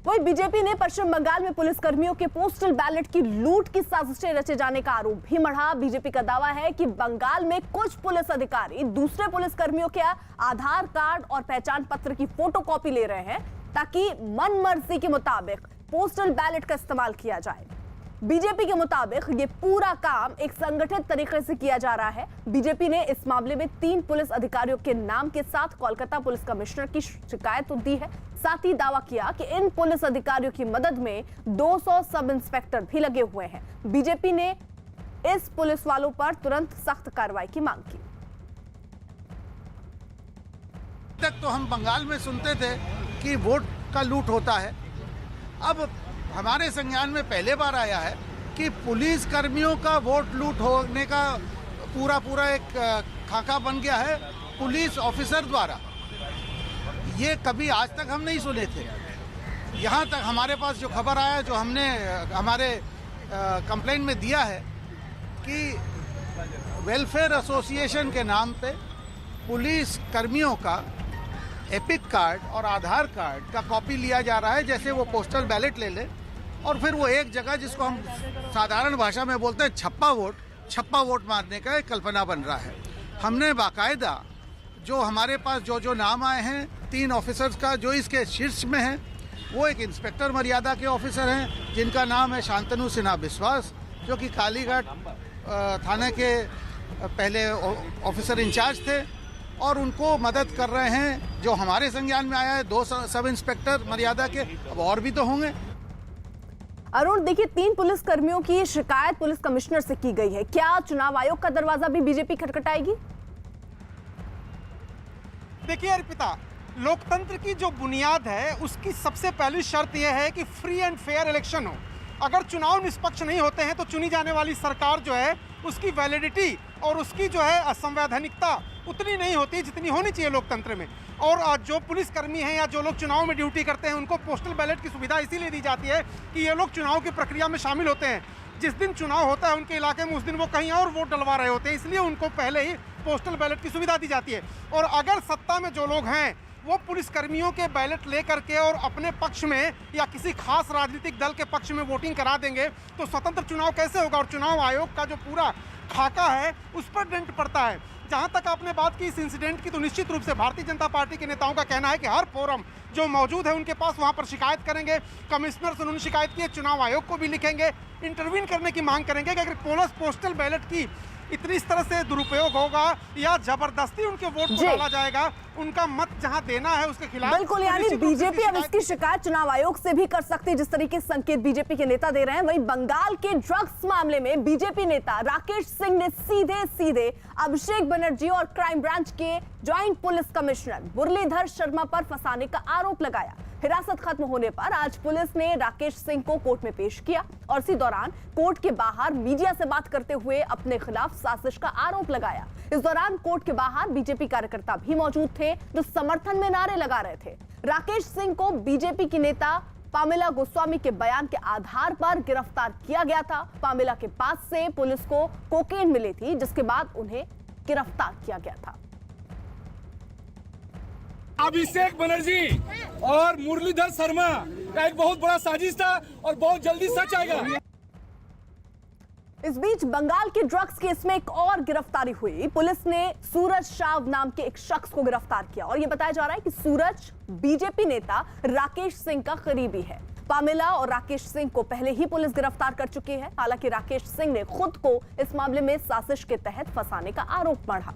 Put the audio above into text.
वहीं बीजेपी ने पश्चिम बंगाल में पुलिस कर्मियों के पोस्टल बैलेट की लूट की साजिशें रचे जाने का आरोप भी मढ़ा। बीजेपी का दावा है कि बंगाल में कुछ पुलिस अधिकारी दूसरे पुलिस कर्मियों के आधार कार्ड और पहचान पत्र की फोटोकॉपी ले रहे हैं ताकि मनमर्जी के मुताबिक पोस्टल बैलेट का इस्तेमाल किया जाए। बीजेपी के मुताबिक ये पूरा काम एक संगठित तरीके से किया जा रहा है। बीजेपी ने इस मामले में 3 पुलिस अधिकारियों के नाम के साथ कोलकाता पुलिस कमिश्नर की शिकायत तो दी है। साथ ही दावा किया कि इन पुलिस अधिकारियों की मदद में 200 सब इंस्पेक्टर भी लगे हुए हैं। बीजेपी ने इस पुलिस वालों पर तुरंत सख्त कार्रवाई की मांग की। तक तो हम बंगाल में सुनते थे कि वोट का लूट होता है। अब हमारे संज्ञान में पहले बार आया है कि पुलिस कर्मियों का वोट लूट होने का पूरा एक खाका बन गया है पुलिस ऑफिसर द्वारा। ये कभी आज तक हम नहीं सुने थे। यहाँ तक हमारे पास जो खबर आया, जो हमने हमारे कंप्लेंट में दिया है कि वेलफेयर एसोसिएशन के नाम पे पुलिस कर्मियों का एपिक कार्ड और आधार कार्ड का कॉपी लिया जा रहा है, जैसे वो पोस्टल बैलेट ले ले और फिर वो एक जगह, जिसको हम साधारण भाषा में बोलते हैं छप्पा वोट मारने का एक कल्पना बन रहा है। हमने बाकायदा जो हमारे पास जो नाम आए हैं 3 ऑफिसर्स का, जो इसके शीर्ष में हैं, वो एक इंस्पेक्टर मर्यादा के ऑफिसर हैं जिनका नाम है शांतनु सिन्हा बिस्वास, जो कि कालीघाट थाने के पहले ऑफिसर इंचार्ज थे और उनको मदद कर रहे हैं। जो हमारे संज्ञान में आया है 2 सब इंस्पेक्टर मर्यादा के, अब और भी तो होंगे। अरुण, देखिए 3 पुलिस कर्मियों की शिकायत पुलिस कमिश्नर से की गई है। क्या चुनाव आयोग का दरवाजा भी बीजेपी खटखटाएगी? देखिए अर्पिता, लोकतंत्र की जो बुनियाद है उसकी सबसे पहली शर्त यह है कि फ्री एंड फेयर इलेक्शन हो। अगर चुनाव निष्पक्ष नहीं होते हैं तो चुनी जाने वाली सरकार जो है उसकी वैलिडिटी और उसकी जो है संवैधानिकता उतनी नहीं होती जितनी होनी चाहिए लोकतंत्र में। और जो पुलिसकर्मी हैं या जो लोग चुनाव में ड्यूटी करते हैं उनको पोस्टल बैलेट की सुविधा इसीलिए दी जाती है कि ये लोग चुनाव की प्रक्रिया में शामिल होते हैं। जिस दिन चुनाव होता है उनके इलाके में, उस दिन वो कहीं और वोट डलवा रहे होते हैं, इसलिए उनको पहले ही पोस्टल बैलेट की सुविधा दी जाती है। और अगर सत्ता में जो लोग हैं वो पुलिसकर्मियों के बैलेट ले करके और अपने पक्ष में या किसी खास राजनीतिक दल के पक्ष में वोटिंग करा देंगे तो स्वतंत्र चुनाव कैसे होगा? और चुनाव आयोग का जो पूरा खाका है उस पर डेंट पड़ता है। जहां तक आपने बात की इस इंसिडेंट की, तो निश्चित रूप से भारतीय जनता पार्टी के नेताओं का कहना है कि हर फोरम जो मौजूद है उनके पास वहां पर शिकायत करेंगे। कमिश्नर से उन्होंने शिकायत की है, चुनाव आयोग को भी लिखेंगे, इंटरवीन करने की मांग करेंगे कि अगर पोस्टल बैलेट की इतनी इस तरह से दुरुपयोग होगा या जबरदस्ती उनके वोट को डाला जाएगा, उनका मत जहां देना है उसके खिलाफ। बिल्कुल, यानी बीजेपी अब इसकी शिकायत चुनाव आयोग से भी कर सकती है, जिस तरीके से संकेत बीजेपी के नेता दे रहे हैं। वहीं बंगाल के ड्रग्स मामले में बीजेपी नेता राकेश सिंह ने सीधे अभिषेक बनर्जी और क्राइम ब्रांच के joint police commissioner Muralidhar Sharma पर फंसाने का आरोप लगाया। हिरासत खत्म होने पर आज पुलिस ने राकेश सिंह को कोर्ट में पेश किया और इसी दौरान कोर्ट के बाहर मीडिया से बात करते हुए अपने खिलाफ साजिश का आरोप लगाया। इस दौरान कोर्ट के बाहर बीजेपी कार्यकर्ता भी मौजूद थे जो समर्थन में नारे लगा रहे थे। राकेश सिंह को बीजेपी की नेता पामेला गोस्वामी के बयान के आधार पर गिरफ्तार किया गया था। पामेला के पास से पुलिस को कोकेन मिली थी, जिसके बाद उन्हें गिरफ्तार किया गया था। अभिषेक बनर्जी और मुरलीधर शर्मा का एक बहुत बड़ा साजिश था और बहुत जल्दी सच आएगा। इस बीच बंगाल के ड्रग्स केस में एक और गिरफ्तारी हुई। पुलिस ने सूरज शाव नाम के एक शख्स को गिरफ्तार किया और यह बताया जा रहा है कि सूरज बीजेपी नेता राकेश सिंह का करीबी है। पामेला और राकेश सिंह को पहले ही पुलिस गिरफ्तार कर चुकी है। हालांकि राकेश सिंह ने खुद को इस मामले में साजिश के तहत फंसाने का आरोप मढ़ा।